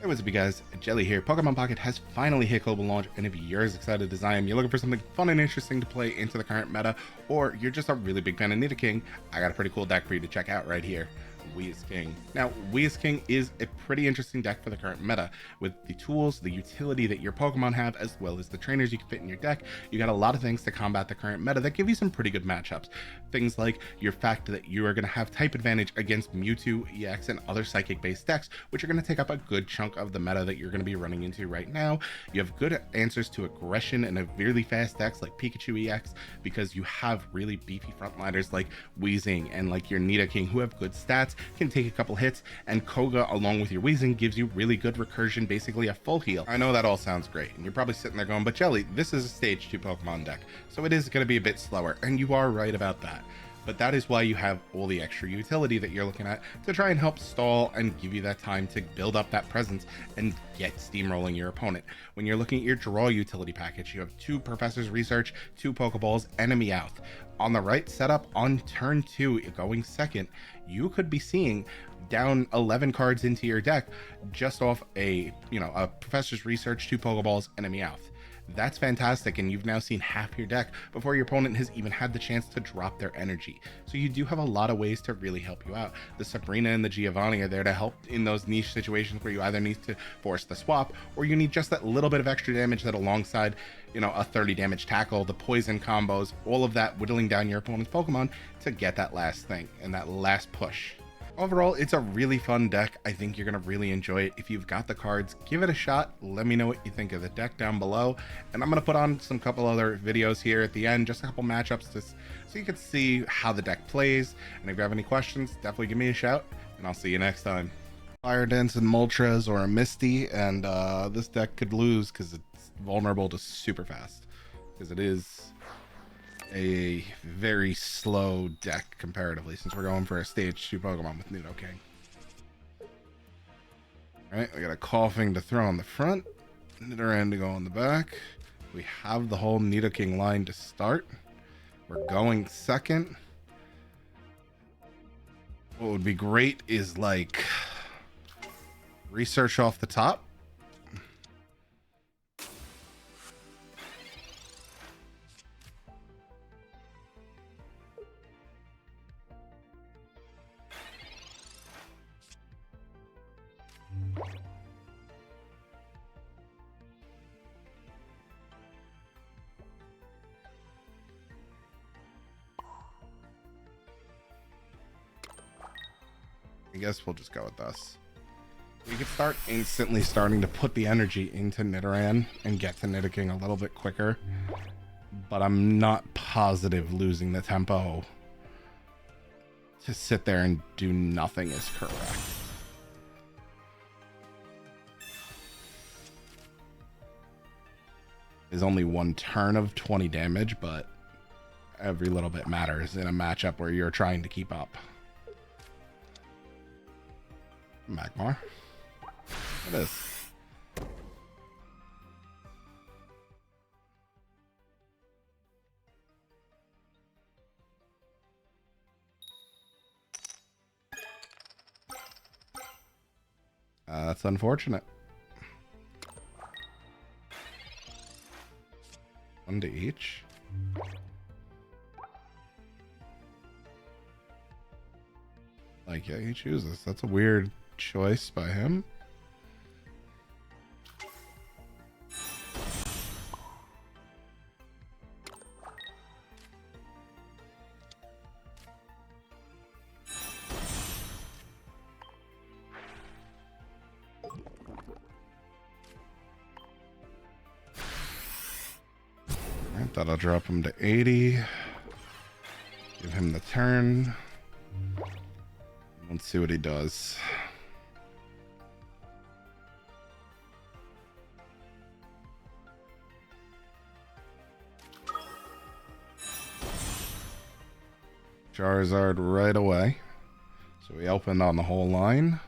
Hey, what's up, you guys? Jelly here. Pokemon Pocket has finally hit global launch, and if you're as excited as I am, you're looking for something fun and interesting to play into the current meta, or you're just a really big fan of Nidoking, I got a pretty cool deck for you to check out right here. King. Now, King is a pretty interesting deck for the current meta. With the tools, the utility that your Pokemon have, as well as the trainers you can fit in your deck, you got a lot of things to combat the current meta that give you some pretty good matchups. Things like your fact that you are going to have type advantage against Mewtwo EX and other psychic-based decks, which are going to take up a good chunk of the meta that you're going to be running into right now. You have good answers to aggression and a really fast decks like Pikachu EX, because you have really beefy frontliners like Weezing and like your Nidoking who have good stats, can take a couple hits, and Koga along with your Weezing gives you really good recursion, basically a full heal. I know that all sounds great, and you're probably sitting there going, but Jelly, this is a stage 2 Pokemon deck, so it is going to be a bit slower, and you are right about that. But that is why you have all the extra utility that you're looking at to try and help stall and give you that time to build up that presence and get steamrolling your opponent. When you're looking at your draw utility package, you have 2 Professor's Research, 2 Pokeballs, and a Meowth. On the right setup on turn 2, going second, you could be seeing down 11 cards into your deck just off a Professor's Research, 2 Pokeballs, and a Meowth. That's fantastic, and you've now seen half your deck before your opponent has even had the chance to drop their energy. So you do have a lot of ways to really help you out. The Sabrina and the Giovanni are there to help in those niche situations where you either need to force the swap, or you need just that little bit of extra damage that alongside, a 30 damage tackle, the poison combos, all of that whittling down your opponent's Pokemon to get that last thing and that last push. Overall, it's a really fun deck. I think you're going to really enjoy it. If you've got the cards, give it a shot. Let me know what you think of the deck down below. And I'm going to put on some couple other videos here at the end, just a couple matchups so you can see how the deck plays. And if you have any questions, definitely give me a shout, and I'll see you next time. Fire Dance and Moltres or a Misty, and this deck could lose because it's vulnerable to super fast, because it is a very slow deck comparatively, since we're going for a stage 2 Pokemon with Nidoking. Alright, we got a Coughing to throw on the front, Nidoran to go on the back. We have the whole Nidoking line to start. We're going second. What would be great is like research off the top. I guess we'll just go with this. We can start instantly starting to put the energy into Nidoran and get to Nidoking a little bit quicker, but I'm not positive losing the tempo to sit there and do nothing is correct. There's only one turn of 20 damage, but every little bit matters in a matchup where you're trying to keep up. Magmar. It is. That's unfortunate. 1 to each. Like, yeah, he chooses. That's a weird choice by him. Alright, that'll drop him to 80. Give him the turn. Let's see what he does. Charizard right away. So we opened on the whole line.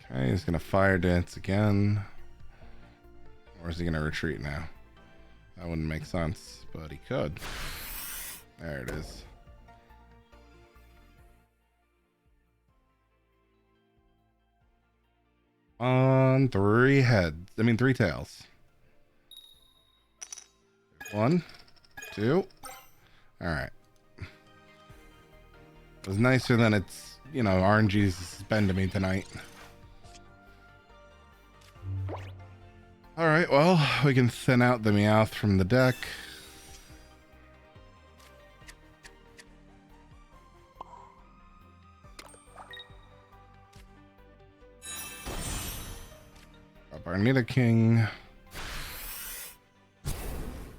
Okay, he's gonna fire dance again. Or is he gonna retreat now? That wouldn't make sense, but he could. There it is. On three tails. 1, 2. All right. It was nicer than it's, RNG's been to me tonight. All right, well, we can thin out the Meowth from the deck. Drop our Nidoking.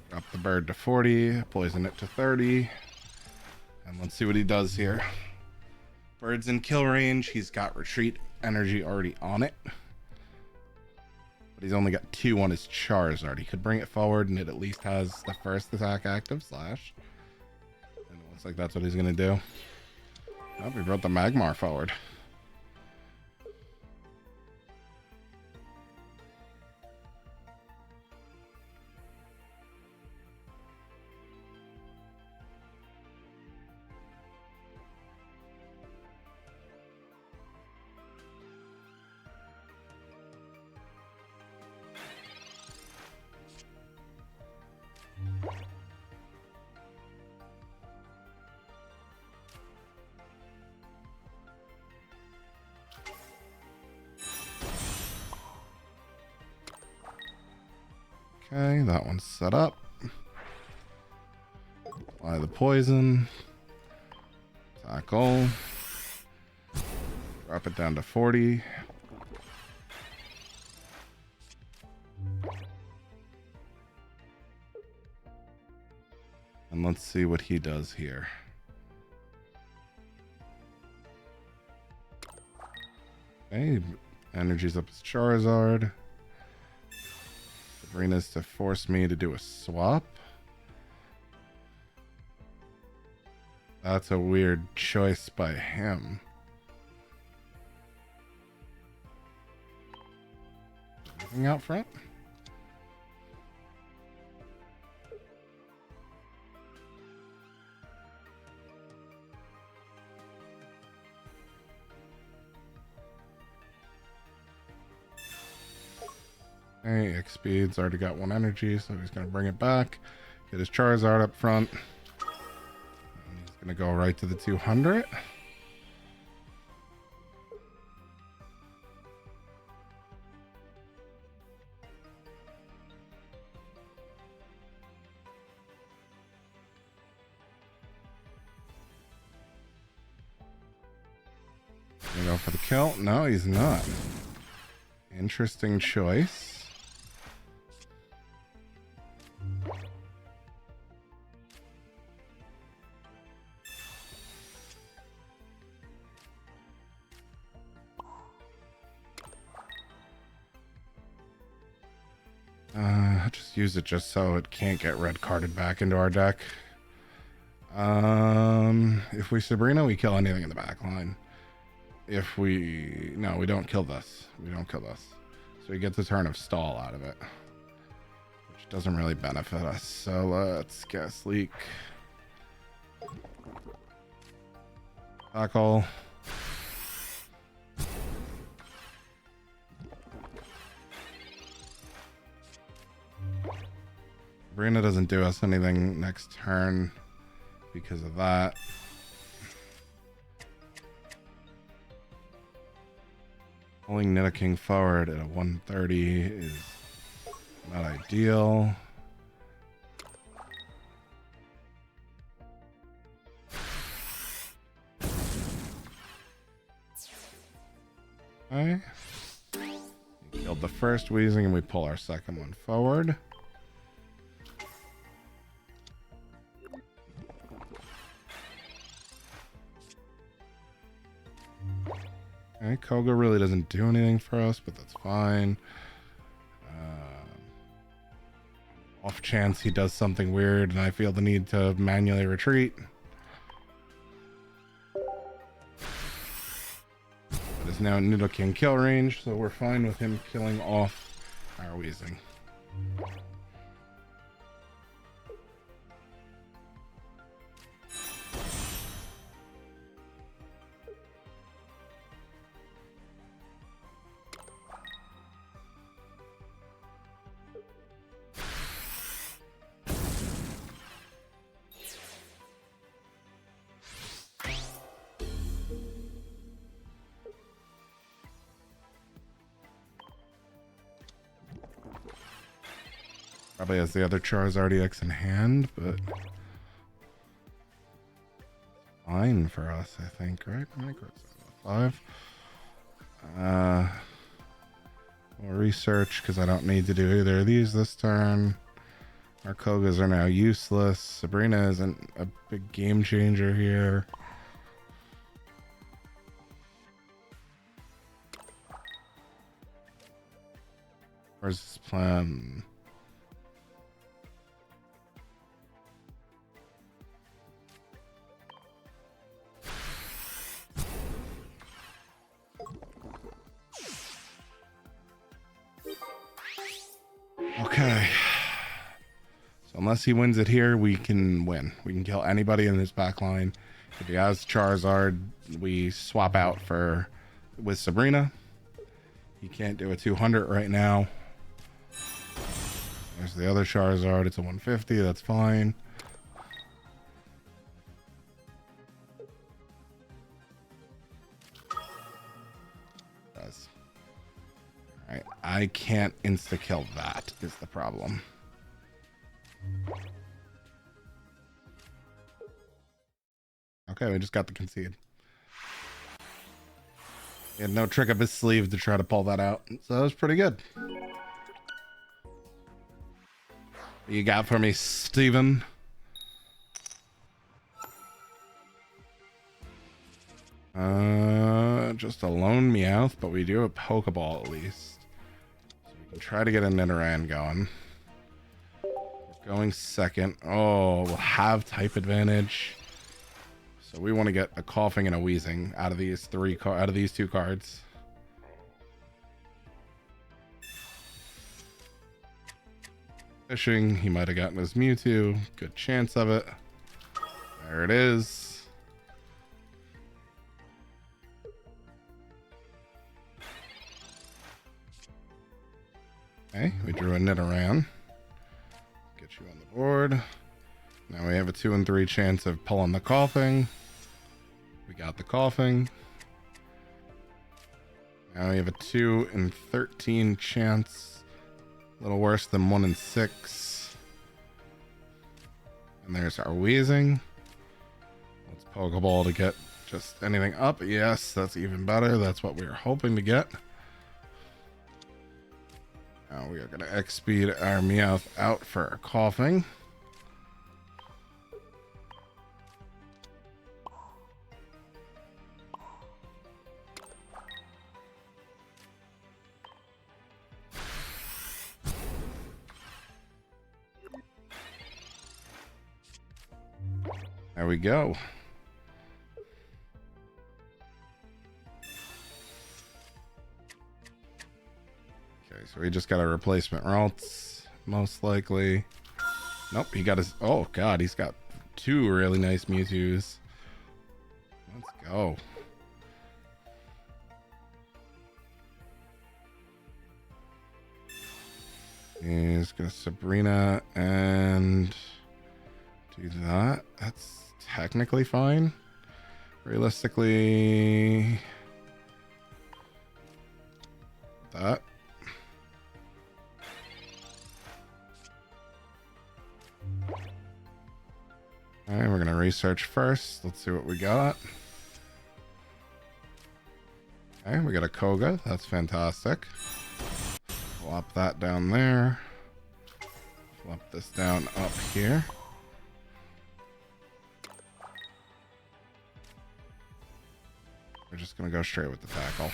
Drop the bird to 40, poison it to 30. And let's see what he does here. Bird's in kill range. He's got retreat energy already on it. But he's only got 2 on his Charizard. He could bring it forward and it at least has the first attack active, Slash. And it looks like that's what he's going to do. Oh, he brought the Magmar forward. Okay, that one's set up. Apply the poison. Tackle. Drop it down to 40. And let's see what he does here. Okay, energy's up his Charizard. Sabrina's to force me to do a swap. That's a weird choice by him. Anything out front? Okay, EX Speed's already got 1 energy, so he's going to bring it back. Get his Charizard up front. And he's going to go right to the 200. Gonna go for the kill? No, he's not. Interesting choice. Just use it just so it can't get red carded back into our deck. If we Sabrina, we kill anything in the back line. No, we don't kill this. We don't kill this. So he gets a turn of stall out of it, which doesn't really benefit us. So let's get Sleek. Tackle. Sabrina doesn't do us anything next turn because of that. Pulling Nidoking forward at a 130 is not ideal. Okay. We killed the first Weezing and we pull our second one forward. Okay, Koga really doesn't do anything for us, but that's fine. Off chance he does something weird and I feel the need to manually retreat. But his is now Nidoking kill range, so we're fine with him killing off our Weezing. Probably has the other Charizard EX in hand, but fine for us, I think, right? Five. We'll research because I don't need to do either of these this turn. Our Kogas are now useless. Sabrina isn't a big game changer here. Where's this plan? Okay. So unless he wins it here, we can win. We can kill anybody in his back line. If he has Charizard, we swap out with Sabrina. He can't do a 200 right now. There's the other Charizard. It's a 150. That's fine. Alright, I can't insta-kill that is the problem. Okay, we just got the concede. He had no trick up his sleeve to try to pull that out, so that was pretty good. What you got for me, Steven? Just a lone Meowth, but we do have a Pokeball at least. So we can try to get a Nidoran going. We're going second. Oh, we'll have type advantage. So we want to get a Coughing and a Weezing out of these two cards. Fishing, he might have gotten his Mewtwo. Good chance of it. There it is. Okay, we drew a Nidoran. Get you on the board. Now we have a 2 and 3 chance of pulling the Coughing. We got the Coughing. Now we have a 2 and 13 chance. A little worse than 1 and 6. And there's our Weezing. Let's Pokeball to get just anything up. Yes, that's even better. That's what we were hoping to get. Now we are going to X-Speed our Meowth out for a Coughing. There we go. Okay, so we just got a replacement Ralts, most likely. Nope, he got his... Oh, God, he's got 2 really nice Mewtwo's. Let's go. He's gonna Sabrina and do that. That's technically fine. Realistically, that. Alright, we're gonna research first. Let's see what we got. Okay, we got a Koga. That's fantastic. Flop that down there. Flop this down up here. We're just gonna go straight with the tackle.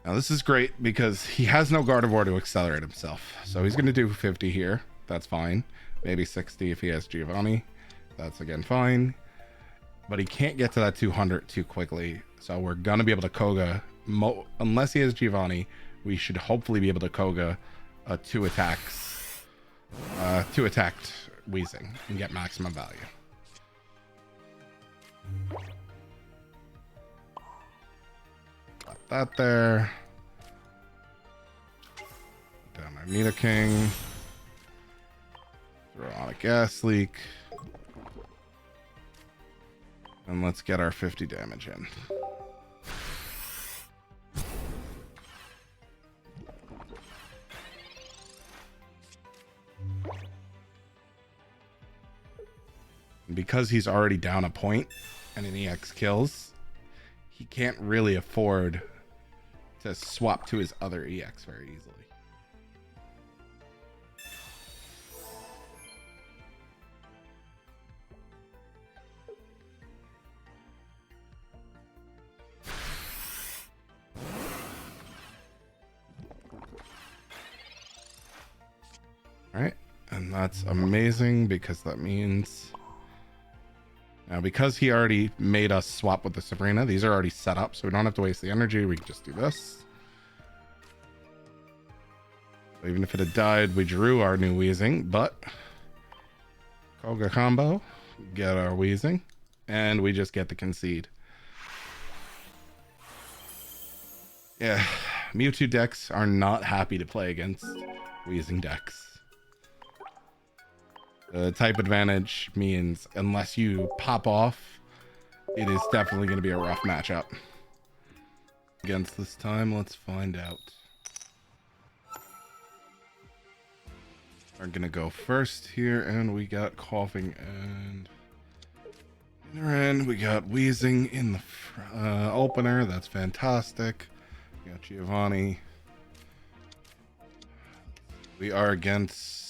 Now this is great because he has no Gardevoir to accelerate himself. So he's going to do 50 here. That's fine. Maybe 60 if he has Giovanni. That's again fine. But he can't get to that 200 too quickly. So we're going to be able to Koga. Unless he has Giovanni, we should hopefully be able to Koga two attacked Weezing and get maximum value. Got that there. Down our Nidoking. Throw on a gas leak. And let's get our 50 damage in. And because he's already down a point and an EX kills, he can't really afford to swap to his other EX very easily. All right, and that's amazing because that means now, because he already made us swap with the Sabrina, these are already set up, so we don't have to waste the energy. We can just do this. So even if it had died, we drew our new Weezing, but Koga combo, get our Weezing, and we just get the concede. Yeah, Mewtwo decks are not happy to play against Weezing decks. The type advantage means unless you pop off, it is definitely going to be a rough matchup. Against this time, let's find out. We're going to go first here, and we got Coughing and Nidoran. We got Weezing in the opener. That's fantastic. We got Giovanni. We are against...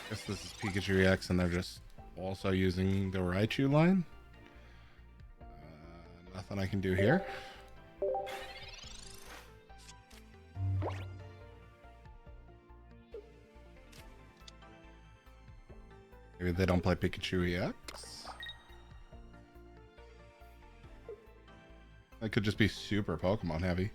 I guess this is Pikachu EX, and they're just also using the Raichu line. Nothing I can do here. Maybe they don't play Pikachu EX. That could just be super Pokemon heavy.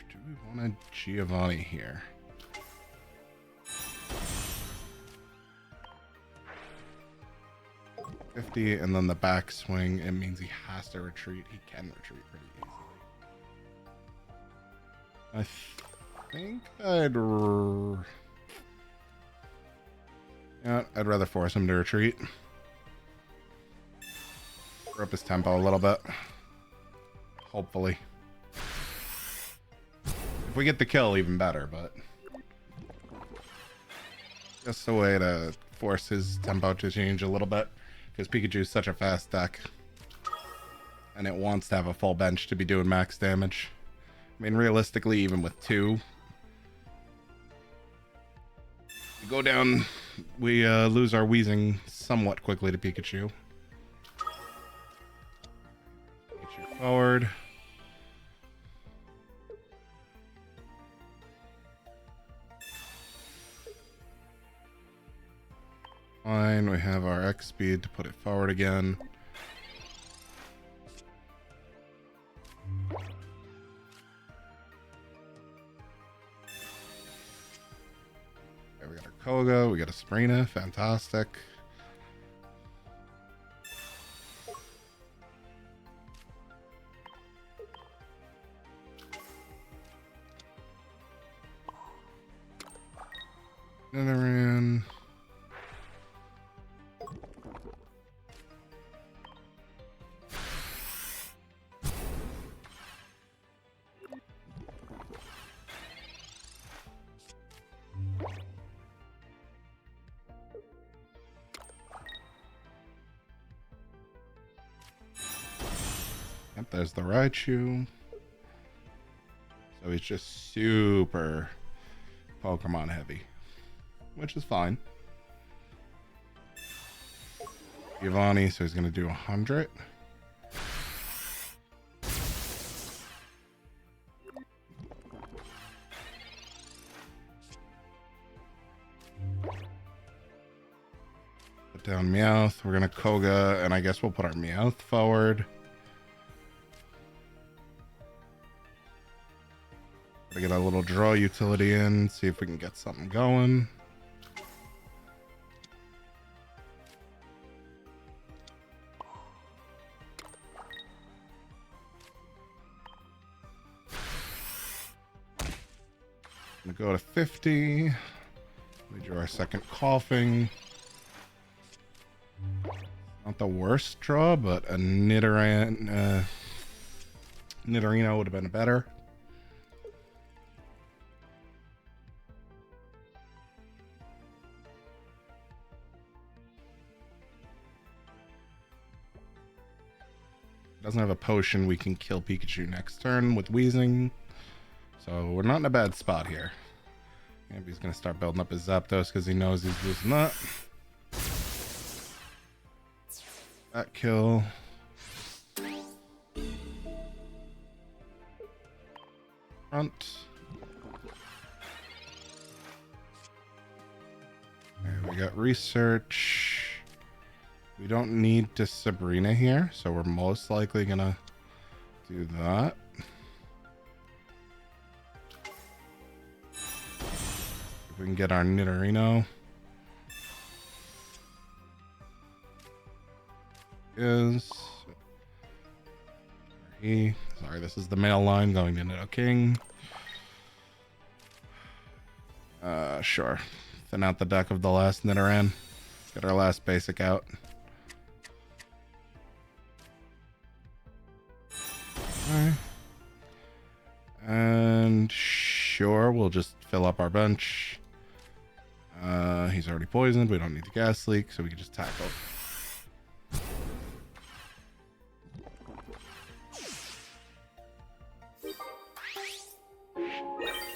Do we want a Giovanni here? $50, and then the backswing. It means he has to retreat. He can retreat pretty easily. I think I'd rather force him to retreat. Throw up his tempo a little bit. Hopefully. If we get the kill, even better, but just a way to force his tempo to change a little bit, because Pikachu is such a fast deck and it wants to have a full bench to be doing max damage. I mean, realistically, even with two, we go down, we lose our Weezing somewhat quickly to Pikachu. Pikachu forward. Fine, we have our X speed to put it forward again. Okay, we got our Koga, we got a Sabrina, fantastic. Nidoran. Yep, there's the Raichu. So he's just super Pokemon heavy, which is fine. Giovanni, so he's going to do 100. Put down Meowth. We're going to Koga, and I guess we'll put our Meowth forward. Gotta get a little draw utility in, see if we can get something going. I'm gonna go to 50. We draw our second Coughing. Not the worst draw, but a Nidorino would have been better. Doesn't have a potion. We can kill Pikachu next turn with Wheezing. So we're not in a bad spot here. Maybe he's going to start building up his Zapdos because he knows he's losing that. That kill. Front. And we got Research. We don't need to Sabrina here, so we're most likely going to do that. If we can get our Nidorino. Sorry, this is the male line going to Nidoking. Sure. Thin out the deck of the last Nidoran. Get our last basic out. Okay. And sure, we'll just fill up our bench. He's already poisoned. We don't need the Gas Leak, so we can just tackle.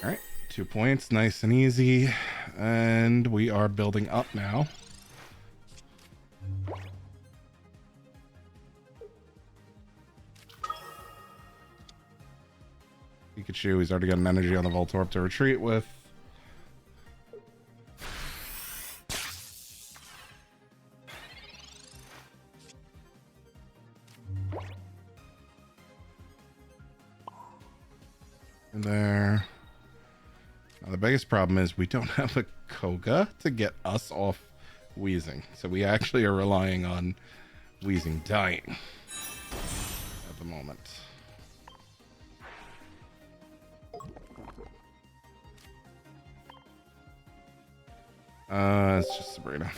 Alright, 2 points, nice and easy. And we are building up now. Pikachu, he's already got an energy on the Voltorb to retreat with. In there. Now the biggest problem is we don't have a Koga to get us off Wheezing. So we actually are relying on Wheezing dying at the moment. It's just Sabrina.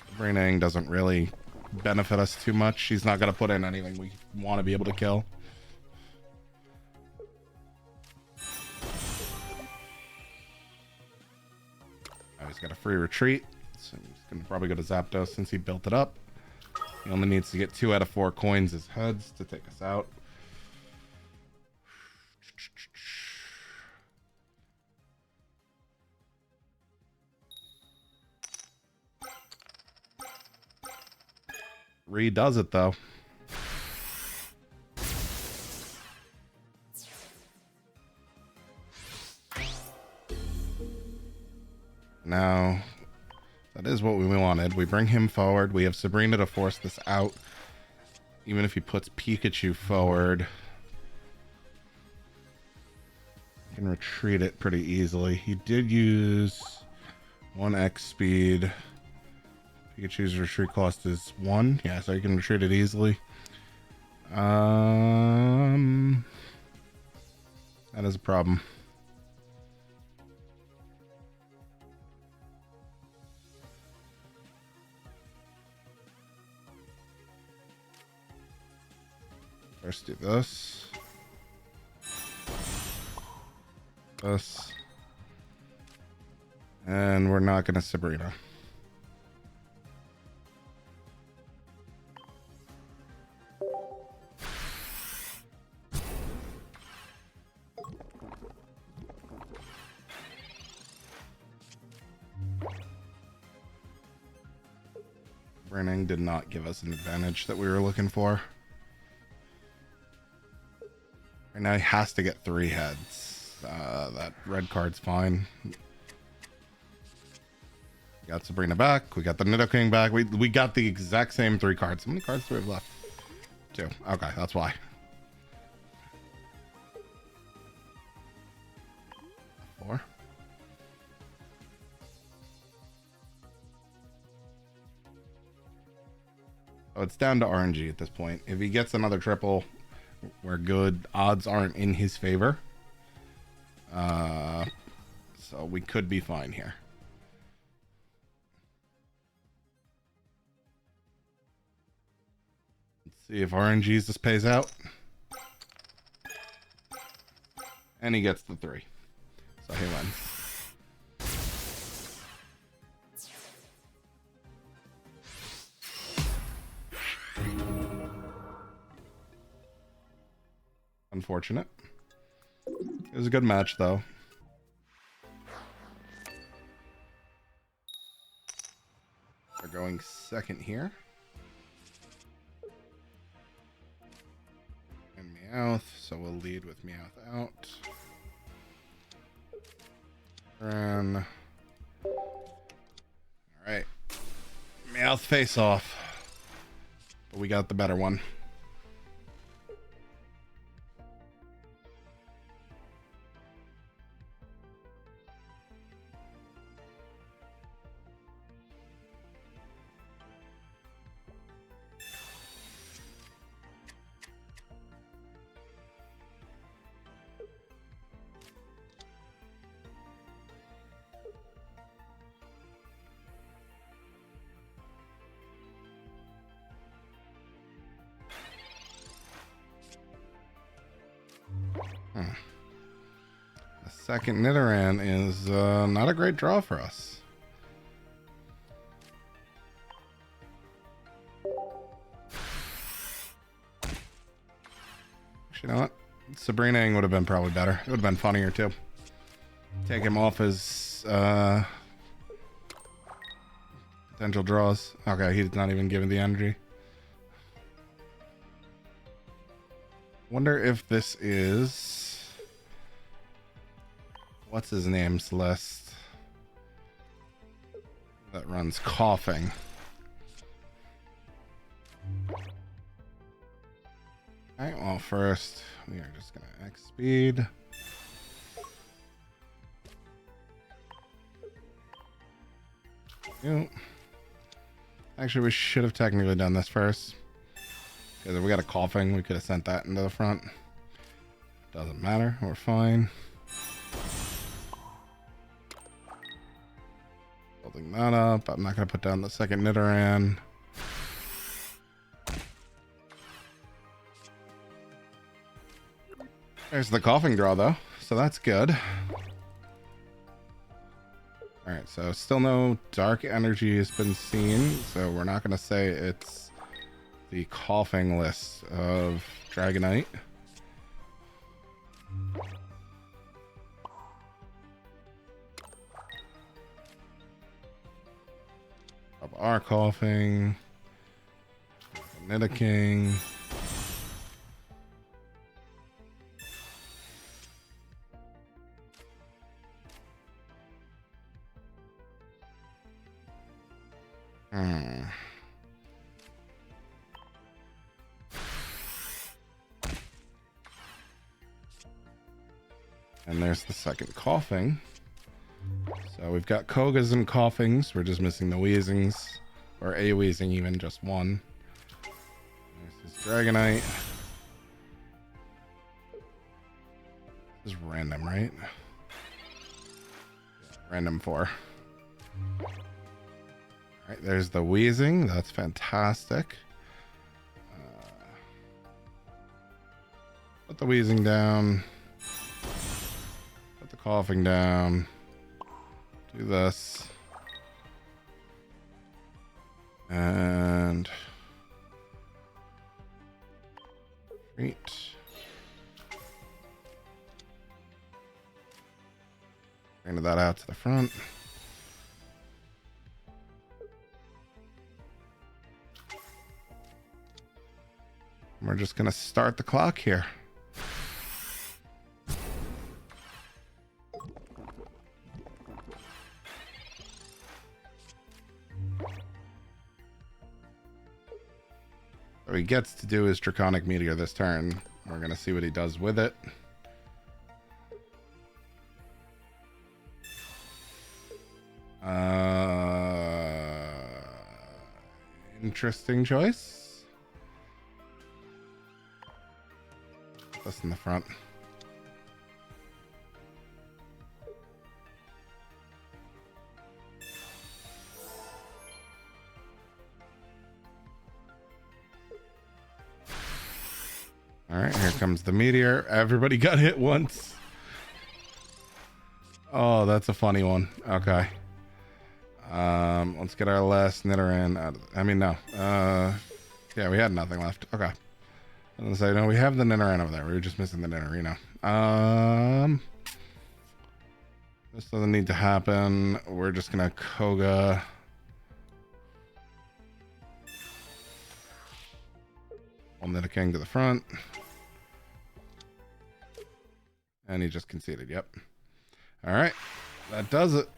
Sabrina doesn't really benefit us too much. She's not going to put in anything we want to be able to kill. Oh, he's got a free retreat, so he's going to probably go to Zapdos since he built it up. He only needs to get 2 out of 4 coins as heads to take us out. Redoes it though. Now, that is what we wanted. We bring him forward. We have Sabrina to force this out. Even if he puts Pikachu forward, he can retreat it pretty easily. He did use 1x speed. Pikachu's retreat cost is 1. Yeah, so you can retreat it easily. That is a problem. First do this. This. And we're not going to Sabrina. Burning did not give us an advantage that we were looking for. Right now he has to get 3 heads. That red card's fine. We got Sabrina back. We got the Nidoking back. We got the exact same 3 cards. How many cards do we have left? 2. Okay, that's why. 4. Oh, it's down to RNG at this point. If he gets another triple, we're good. Odds aren't in his favor. So we could be fine here. Let's see if RNG's this pays out. And he gets the 3. So he wins. Unfortunate. It was a good match, though. We're going second here. And Meowth, so we'll lead with Meowth out. Run. Alright. Meowth face off. But we got the better one. The second Nidoran is not a great draw for us. Actually, you know what? Sabrina would have been probably better. It would have been funnier too. Take him off his potential draws. Okay, he's not even giving the energy. Wonder if this is... What's his name's list? That runs coughing. Alright, well first we are just gonna X speed. Ew. Actually, we should have technically done this first. Because if we got a coughing, we could have sent that into the front. Doesn't matter, we're fine. Building that up. I'm not going to put down the second Nidoran. There's the coughing draw, though. So that's good. Alright, so still no dark energy has been seen. So we're not going to say it's the coughing list of Dragonite. Of our coughing. Nidoking. And there's the second coughing. So we've got Kogas and coughings. We're just missing the wheezings. Or a wheezing, even just one. There's this Dragonite. This is random, right? Yeah, random 4. Alright, there's the wheezing. That's fantastic. Put the wheezing down. Put the coughing down. Do this. And treat. Bring that out to the front. We're just gonna start the clock here. What he gets to do is Draconic Meteor this turn. We're gonna see what he does with it. Interesting choice. This in the front. All right, here comes the meteor. Everybody got hit once. Oh, that's a funny one. Okay. Let's get our last Nidoran out of, I mean, no. Yeah, we had nothing left. Okay. I was gonna say, no, we have the Nidoran over there. We were just missing the Nidorino. This doesn't need to happen. We're just gonna Koga. I'll Nidoking to the front. And he just conceded, yep. All right, that does it.